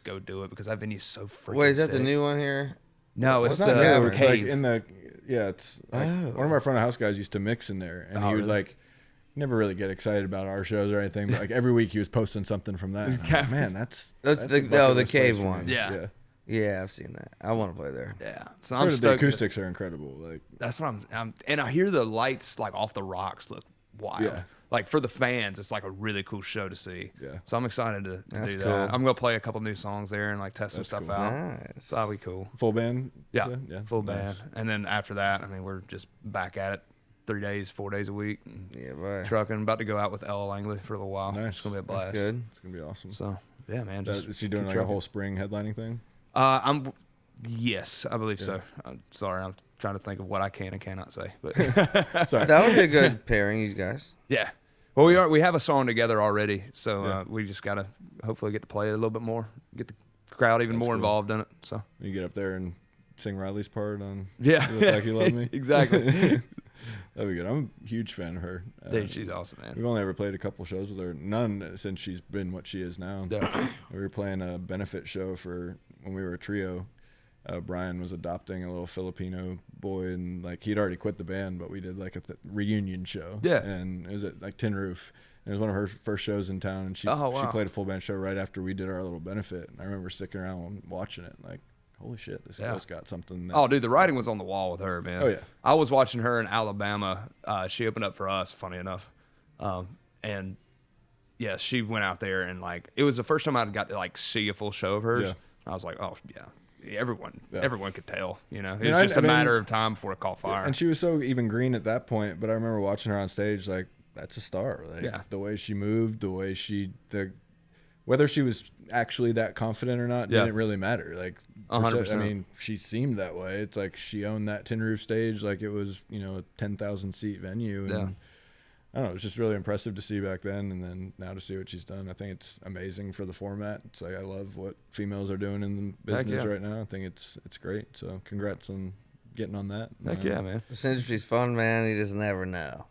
go do it because that venue's so freaking Wait, is that sick. the new one here? No, it's the Caverns. It's like cave. in the it's like one of our front of house guys used to mix in there, and he would like never really get excited about our shows or anything, but like every week he was posting something from that. Like, man, that's the cave one. Yeah, I've seen that. I want to play there. Yeah, so I'm stoked. The acoustics are incredible. Like, that's what I'm and I hear the lights like off the rocks look wild. Yeah. Like, for the fans, it's like a really cool show to see. Yeah. So I'm excited to do that. I'm gonna play a couple new songs there and like test some stuff out. Nice. So that'll be cool. Full band. Yeah. Full band. And then after that, I mean, we're just back at it. 4 days a week. Yeah, boy. Trucking. About to go out with Ella Langley for a little while. Nice. It's gonna be a blast. That's good. It's gonna be awesome. So yeah, man. Is she doing like a whole spring headlining thing? Yes, I believe so. I'm sorry, I'm trying to think of what I can and cannot say. But sorry. That'll be a good pairing, you guys. Yeah. Well, we have a song together already, so we just gotta hopefully get to play it a little bit more, get the crowd even more involved in it. So you get up there and sing Riley's part on You Look Like You Love Me. Exactly. That'd be good. I'm a huge fan of her. Dude, she's awesome, man. We've only ever played a couple shows with her. None since she's been what she is now. Yeah. We were playing a benefit show for when we were a trio. Brian was adopting a little Filipino boy, and like he'd already quit the band, but we did like a reunion show. Yeah, and it was at like Tin Roof. And it was one of her first shows in town, and she played a full band show right after we did our little benefit. And I remember sticking around watching it, like, holy shit, this girl's got something. Oh, dude, the writing was on the wall with her, man. Oh yeah, I was watching her in Alabama. She opened up for us, funny enough, and yeah, she went out there and like it was the first time I got to like see a full show of hers. Yeah. I was like, oh yeah. Everyone could tell, It was just a matter of time before it caught fire. And she was so even green at that point, but I remember watching her on stage, like, that's a star. Like, the way she moved, the way whether she was actually that confident or not didn't really matter. Like, 100%. I mean, she seemed that way. It's like she owned that Tin Roof stage like it was, a 10,000 seat venue. And I don't know, it was just really impressive to see back then, and then now to see what she's done. I think it's amazing for the format. It's like I love what females are doing in the business right now. I think it's great. So congrats on getting on that. Heck yeah, man. This industry's fun, man. You just never know.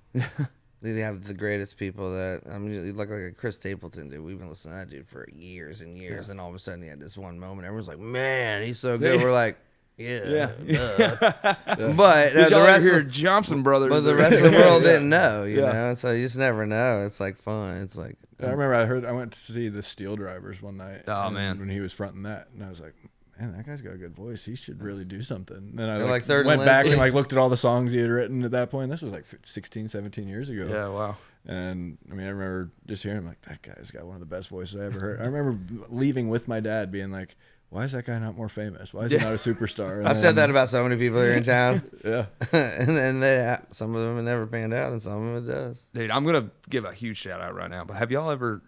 They have the greatest people that you look like a Chris Stapleton, dude. We've been listening to that dude for years and years, and all of a sudden he had this one moment. Everyone's like, "Man, he's so good." We're like, Yeah. But the rest of Johnson brothers. But the rest of the world didn't know, you know. So you just never know. It's like fun. It's like I remember I went to see the Steel Drivers one night. Oh man, when he was fronting that, and I was like, man, that guy's got a good voice. He should really do something. And then I went back and looked at all the songs he had written at that point. This was like 16, 17 years ago. Yeah, wow. And I mean, I remember just hearing him like, that guy's got one of the best voices I ever heard. I remember leaving with my dad being like, why is that guy not more famous? Why is he not a superstar? And I've said that about so many people here in town. Yeah. And then some of them have never panned out and some of them it does. Dude, I'm going to give a huge shout out right now. But have y'all ever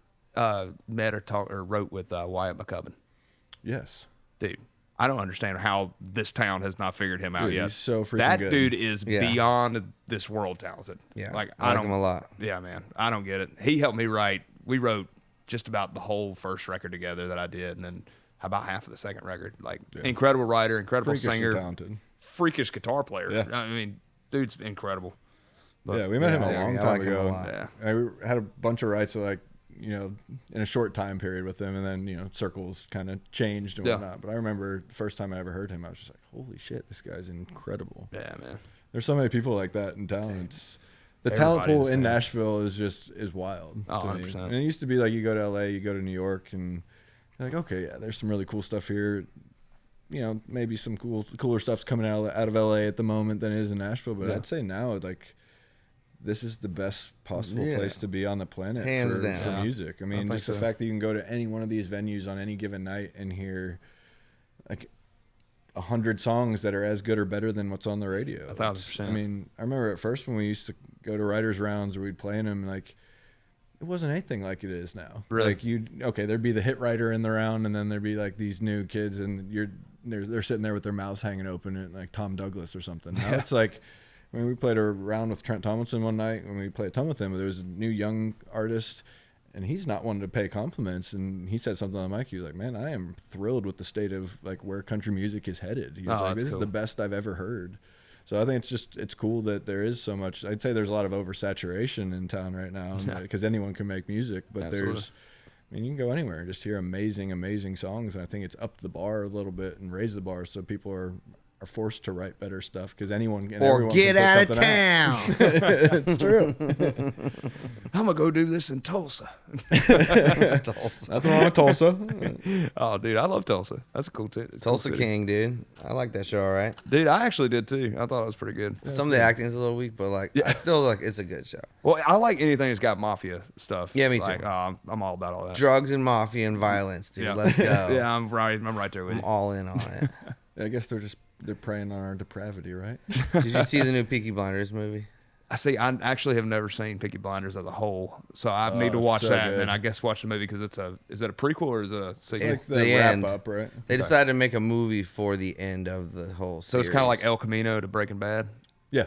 met or talked or wrote with Wyatt McCubbin? Yes. Dude, I don't understand how this town has not figured him out Dude, yet. he's so freaking that good. dude is beyond this world talented. Yeah, like I like him a lot. Yeah, man, I don't get it. He helped me write. We wrote just about the whole first record together that I did, and then about half of the second record. Like incredible writer, incredible Freakishly singer, talented. freakish guitar player. Yeah. I mean, dude's incredible. But, Yeah, we met him a long time him a ago. lot. Yeah. I had a bunch of writes like, in a short time period with him, and then, circles kind of changed and whatnot. But I remember the first time I ever heard him, I was just like, holy shit, this guy's incredible. Yeah, man. There's so many people like that in town. It's the Everybody talent pool is in talented. Nashville is wild. Oh, to me. 100%. And it used to be like you go to LA, you go to New York, and you're like, okay, yeah, there's some really cool stuff here. Maybe some cooler stuff's coming out of LA at the moment than it is in Nashville. But I'd say now, like, this is the best possible place to be on the planet Hands for down. music. I mean, just the fact that you can go to any one of these venues on any given night and hear like 100 songs that are as good or better than what's on the radio. 1,000%. I mean, I remember at first when we used to go to writers' rounds or we'd play in them, like, it wasn't anything like it is now. Really? Like there'd be the hit writer in the round, and then there'd be like these new kids, and they're sitting there with their mouths hanging open, and like Tom Douglas or something. Now it's like, we played a round with Trent Tomlinson one night when we played a ton with him. There was a new young artist, and he's not one to pay compliments. And he said something on the mic. He was like, "Man, I am thrilled with the state of like where country music is headed." He was like, "This is the best I've ever heard." So I think it's cool that there is so much. I'd say there's a lot of oversaturation in town right now because anyone can make music, but you can go anywhere and just hear amazing, amazing songs. And I think it's up the bar a little bit and raise the bar so people are forced to write better stuff because anyone and Or get out of town. It's true. I'm gonna go do this in Tulsa. Nothing wrong with Tulsa. Oh, dude, I love Tulsa. That's a cool too. Tulsa King, dude. I like that show, all right. Dude, I actually did too. I thought it was pretty good. Some of the acting's a little weak, but I still like it's a good show. Well, I like anything that's got mafia stuff. Yeah, me too. Like, I'm all about all that. Drugs and mafia and violence, dude. Let's go. Yeah, I'm right there with I'm you. all in on it. I guess they're preying on our depravity, right? Did you see the new Peaky Blinders movie? I actually have never seen Peaky Blinders as a whole, so I need to watch so that, good. and I guess watch the movie because is it a prequel or is it a sequel? It's the the wrap end. up, right? They decided to make a movie for the end of the whole series. So it's kind of like El Camino to Breaking Bad. Yeah.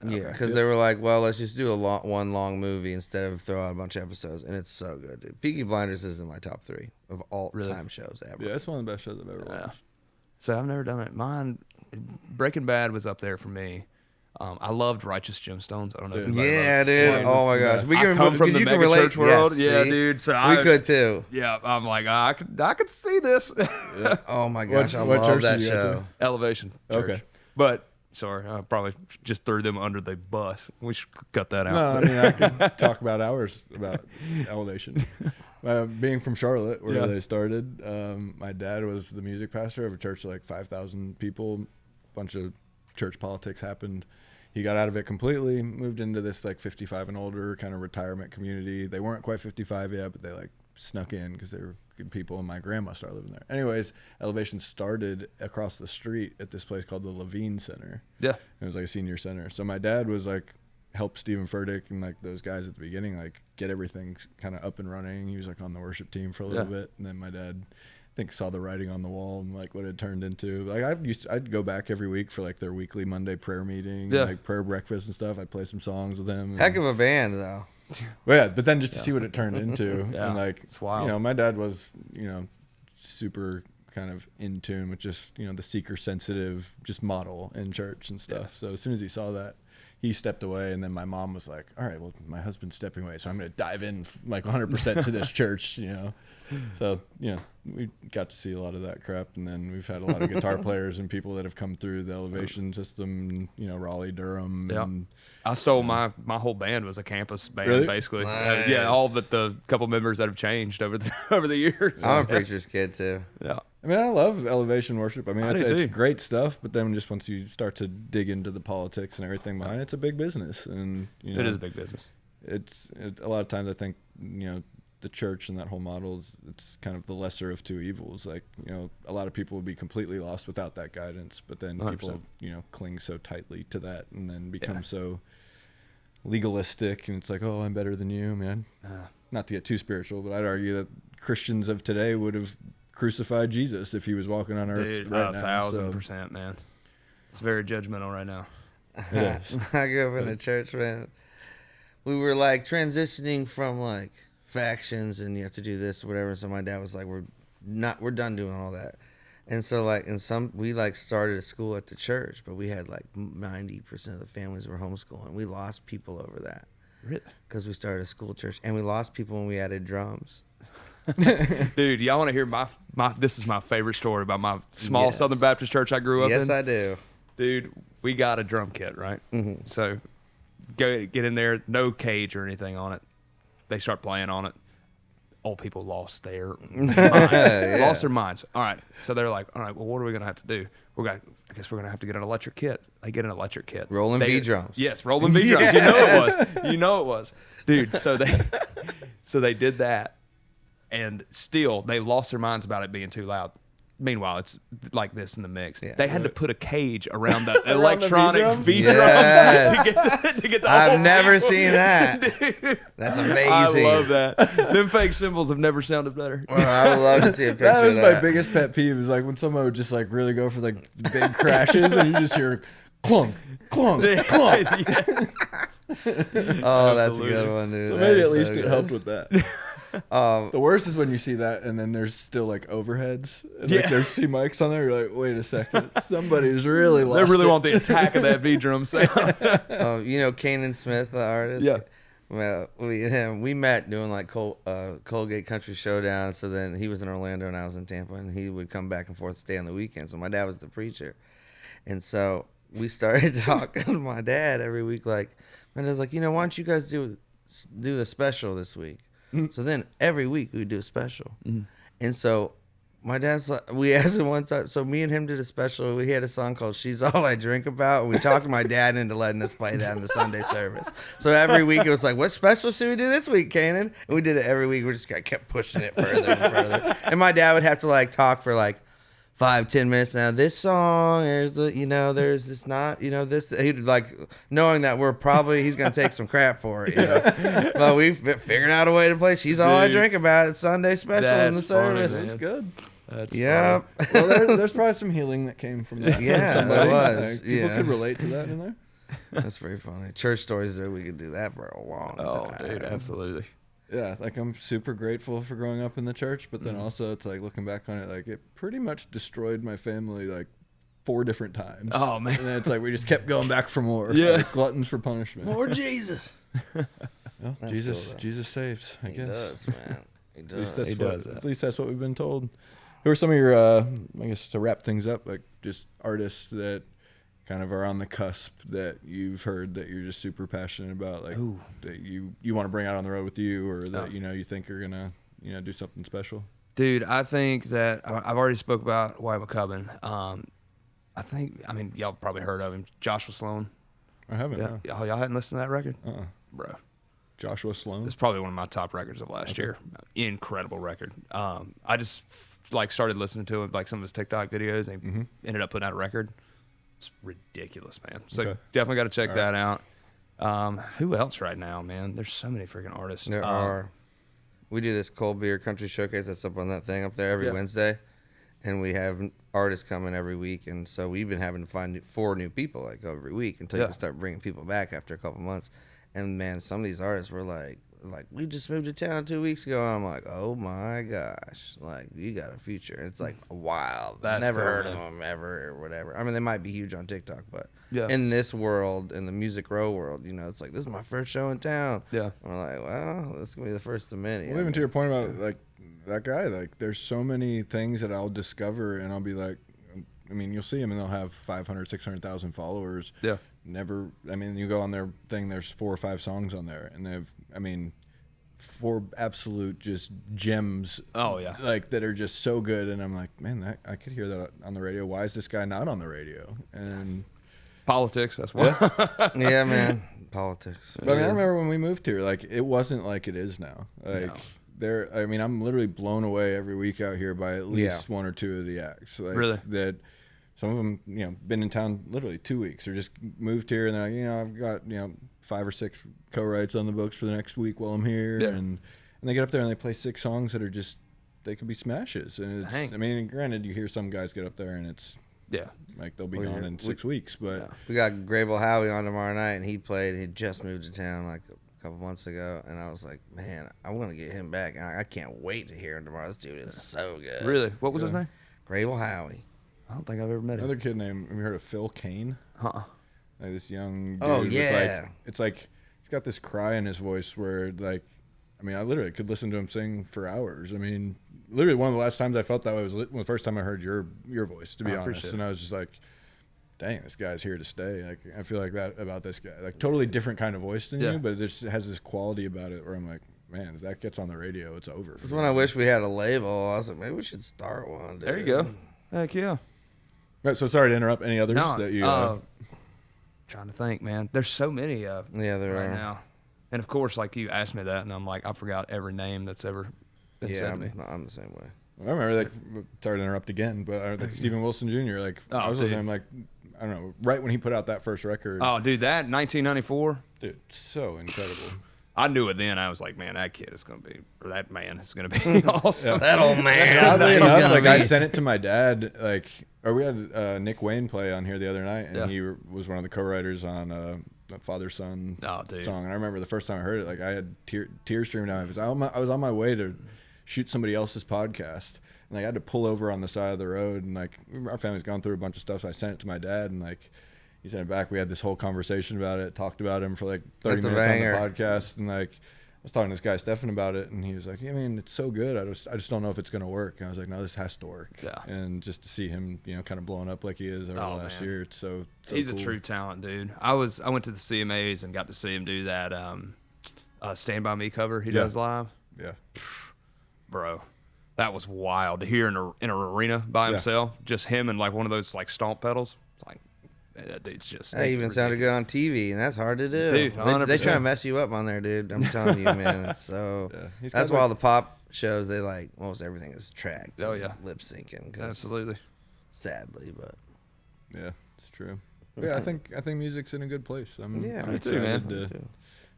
Yeah, because they were like, well, let's just do one long movie instead of throw out a bunch of episodes, and it's so good, dude. Peaky Blinders is in my top 3 of all time shows ever. Yeah, it's one of the best shows I've ever watched. So I've never done it. Mine, Breaking Bad was up there for me. I loved Righteous Gemstones. I don't know if anybody Yeah, dude. Oh my gosh, I come from the you can mega relate. church world. Yes, Yeah, see? dude. So we could too. Yeah, I'm like, I could see this. Oh my gosh, I what love church that did you go to? show. Elevation Church. Okay. But sorry, I probably just threw them under the bus. We should cut that out. No, I mean I could talk about hours about Elevation. Being from Charlotte, where they started, my dad was the music pastor of a church of like 5,000 people. A bunch of church politics happened. He got out of it completely, moved into this like 55 and older kind of retirement community. They weren't quite 55 yet, but they like snuck in because they were good people, and my grandma started living there. Anyways, Elevation started across the street at this place called the Levine Center. Yeah. It was like a senior center. So my dad was like, helped Stephen Furtick and like those guys at the beginning, like get everything kind of up and running. He was like on the worship team for a little bit. And then my dad, I think, saw the writing on the wall and like what it turned into. Like I'd go back every week for like their weekly Monday prayer meeting, like prayer breakfast and stuff. I'd play some songs with them. Heck of a band, though. Well, yeah, but then just to see what it turned into, and like, it's wild. My dad was, super kind of in tune with just, the seeker sensitive just model in church and stuff. Yeah. So as soon as he saw that, he stepped away, and then my mom was like, all right, well, my husband's stepping away, so I'm going to dive in like 100% to this church, So, we got to see a lot of that crap, and then we've had a lot of guitar players and people that have come through the Elevation system, Raleigh, Durham. Yeah. And, I stole my whole band was a campus band, Really? basically. Nice. Yeah, all but the couple members that have changed over the years. I'm a preacher's kid, too. Yeah. I mean, I love Elevation worship. I mean, I do it's too. great stuff, but then just once you start to dig into the politics and everything behind it, it's a big business. And, It is a big business. It's a lot of times I think, the church and that whole model it's kind of the lesser of two evils. Like, a lot of people would be completely lost without that guidance, but then 100%. people, cling so tightly to that and then become so legalistic, and it's like, oh, I'm better than you, man. Not to get too spiritual, but I'd argue that Christians of today would have crucify Jesus if he was walking on earth. Dude, right now. 1,000%, man. It's very judgmental right now. It is. I grew up in a church, man. We were like transitioning from like factions and you have to do this or whatever. So my dad was like, we're done doing all that. And so like we like started a school at the church, but we had like 90% of the families were homeschooling. We lost people over that. Really? Because we started a school church, and we lost people when we added drums. Dude, y'all want to hear my this is my favorite story about my small Yes. Southern Baptist church I grew up in? Yes, I do. Dude, we got a drum kit, right? Mm-hmm. So get in there, no cage or anything on it. They start playing on it. Old people lost their minds. Lost their minds. All right. So they're like, all right, well, what are we going to have to do? I guess we're going to have to get an electric kit. They get an electric kit. Rolling V drums. Yes, rolling V drums. Yes. You know it was. Dude, so they did that, and still they lost their minds about it being too loud. Meanwhile, it's like this in the mix. Yeah. They had to put a cage around the electronic V drums Yes. to get the I've whole never thing. seen that. Dude, That's amazing. I love that. Them fake cymbals have never sounded better. Well, I would love to see a picture That was of my that. biggest pet peeve is like when someone would just like really go for like the big crashes and you just hear clunk, clunk, clunk. Oh, that's a good one, dude. So That maybe is at least so it good. helped with that. The worst is when you see that and then there's still like overheads and like there's C mics on there. You're like, wait a second, somebody's really lost They really it. want the attack of that V drum sound. You know Kanan Smith, the artist? Yeah. Well, we met doing like Colgate Country Showdown. So then he was in Orlando and I was in Tampa, and he would come back and forth, stay on the weekend. So my dad was the preacher, and so we started talking to my dad every week. Like my dad's like, why don't you guys do the special this week? So then every week we would do a special, and so my dad's like, we asked him one time. So me and him did a special. We had a song called "She's All I Drink About." And we talked my dad into letting us play that in the Sunday service. So every week it was like, "What special should we do this week, Kanan?" And we did it every week. We just kept pushing it further and further. And my dad would have to like talk for like 5-10 minutes. Now this song is there's this not this. He'd like knowing that he's gonna take some crap for it. But we figured out a way to play "She's All I Drink About" at Sunday special in the That's funny, service. man. That's good. That's Yep. Well, there's probably some healing that came from that. Yeah, from somebody. there was. Like, people Yeah. could relate to that in there. That's pretty funny. Church stories, we could do that for a long time. Oh, dude, absolutely. Yeah, like I'm super grateful for growing up in the church, but then also it's like looking back on it, like it pretty much destroyed my family like 4 different times. Oh, man. And then it's like we just kept going back for more. Yeah. Like, gluttons for punishment. More Jesus. Well, That's Jesus, cool, though. Jesus saves. I He guess. does, man. He At least does. that's He what, does that. At least that's what we've been told. Who are some of your, I guess, to wrap things up, like just artists that kind of are on the cusp that you've heard that you're just super passionate about, like that you want to bring out on the road with you, or that you think are gonna do something special? Dude, I think that I've already spoke about Wyatt McCubbin. I mean, y'all probably heard of him, Joshua Sloan. I haven't. Yeah, No. y'all hadn't listened to that record, Uh-uh. bro. Joshua Sloan. It's probably one of my top records of last year. Incredible record. I just started listening to like some of his TikTok videos, and he ended up putting out a record. It's ridiculous, man. So Okay. definitely got to check that out. Who else right now, man? There's so many freaking artists. There are. We do this cold beer country showcase that's up on that thing up there every Wednesday, and we have artists coming every week, and so we've been having to find 4 new people like every week until you can start bringing people back after a couple months. And man, some of these artists were like we just moved to town 2 weeks ago, and I'm like, oh my gosh, like you got a future. And it's like wild. That's never cool, heard man. of them ever or whatever. I mean, they might be huge on TikTok, but Yeah. in this world, in the Music Row world, it's like, this is my first show in town. Yeah. We're like, well, this is gonna be the first of many. Well, even to your point about like that guy, like there's so many things that I'll discover and I'll be like, I mean, you'll see them and they'll have 500, 600,000 followers. Yeah. You go on their thing, there's 4 or 5 songs on there, and they've, 4 absolute just gems. Oh, yeah. Like that are just so good, and I'm like, man, I could hear that on the radio. Why is this guy not on the radio? And Politics, that's why. Yeah, man. Politics. but I remember when we moved here, like it wasn't like it is now. Like I'm literally blown away every week out here by at least 1 or 2 of the acts. Like, Really? That some of them, been in town literally 2 weeks or just moved here, and they're like, I've got 5 or 6 co-writes on the books for the next week while I'm here, and they get up there and they play 6 songs that are just they could be smashes. And it's, Dang. I mean, granted, you hear some guys get up there and it's Yeah. like they'll be gone in 6 weeks, but we got Grable Howie on tomorrow night, and he played. He just moved to town like a couple months ago, and I was like, man, I want to get him back, and I can't wait to hear him tomorrow. This dude is so good. Really? What was his name? Grable Howie. I don't think I've ever met him. another kid named, have you heard of Phil Kane? Uh-uh. Like this young dude. Oh, with yeah. like, it's like he's got this cry in his voice where like, I mean, I literally could listen to him sing for hours. I mean, literally one of the last times I felt that way was the first time I heard your voice, to be honest. And I was just like, dang, this guy's here to stay. Like, I feel like that about this guy. Like, totally different kind of voice than you, but it just has this quality about it where I'm like, man, if that gets on the radio, it's over. That's when I wish we had a label. I was like, maybe we should start one, dude. There you go. Heck yeah. Right, so sorry to interrupt. Any others that you... trying to think, man. There's so many Yeah, there right are. now. And, of course, like, you asked me that, and I'm like, I forgot every name that's ever been said to me. I'm the same way. I remember, like, sorry to interrupt again, but like Stephen Wilson Jr., like, I was listening, like, I don't know, right when he put out that first record. Oh, dude, that 1994? Dude, so incredible. I knew it then. I was like, man, that kid is going to be, or that man is going to be awesome. That old man. Oddly enough, like, I be. sent it to my dad, like, or we had Nick Wayne play on here the other night, and he was one of the co-writers on Father-Son song. And I remember the first time I heard it, like, I had tears streaming down my face. I was on my way to shoot somebody else's podcast, and like, I had to pull over on the side of the road, and like, our family's gone through a bunch of stuff, so I sent it to my dad, and like, he sent it back. We had this whole conversation about it, talked about him for like 30 minutes on the podcast, and like, I was talking to this guy Stefan about it, and he was like, I mean, it's so good, I just don't know if it's gonna work. And I was like, no, this has to work. And just to see him, you know, kind of blowing up like he is over the last year, it's so he's cool. a true talent, dude. I went to the CMAs and got to see him do that Stand By Me cover he does live. Yeah. Bro, that was wild to hear in an arena by himself, just him and like one of those like stomp pedals. It's like, that dude's just. That even sounded good on TV, and that's hard to do. Dude, they try to mess you up on there, dude. I'm telling you, man. It's so that's why all the pop shows, they like almost everything is tracked. Oh yeah, lip syncing. Absolutely. Sadly, but yeah, it's true. Yeah, I think music's in a good place. I'm excited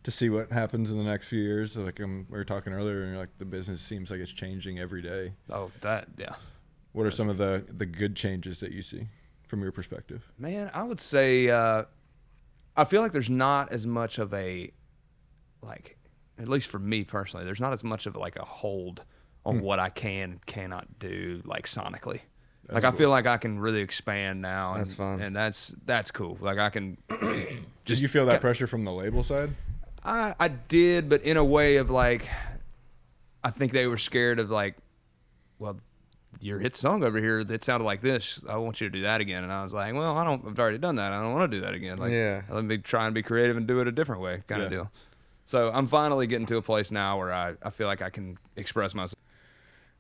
to see what happens in the next few years. Like we were talking earlier, and like the business seems like it's changing every day. Oh, What are some of the good changes that you see from your perspective? Man, I would say I feel like there's not as much of a, like, at least for me personally, there's not as much of like a hold on what I can and cannot do, like sonically. That's like, cool. I feel like I can really expand now. That's fun. And that's cool. Like, I can Did you feel that pressure from the label side? I did, but in a way of like, I think they were scared of like, well, your hit song over here that sounded like this, I want you to do that again. And I was like, well, I've already done that. I don't want to do that again. Like, let me try and be creative and do it a different way, kind of deal. So I'm finally getting to a place now where I feel like I can express myself.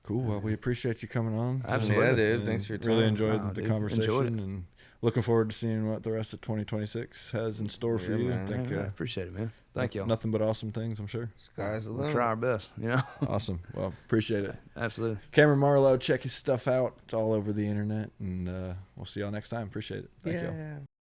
Cool. Well, we appreciate you coming on. Absolutely. Yeah, dude. Thanks for your time. Really enjoyed the conversation, and looking forward to seeing what the rest of 2026 has in store for you. Man. I think, appreciate it, man. Thank you. Nothing but awesome things, I'm sure. Sky's the limit. We'll try our best, you know. Awesome. Well, appreciate it. Absolutely. Kameron Marlowe, check his stuff out. It's all over the internet, and we'll see y'all next time. Appreciate it. Thank y'all.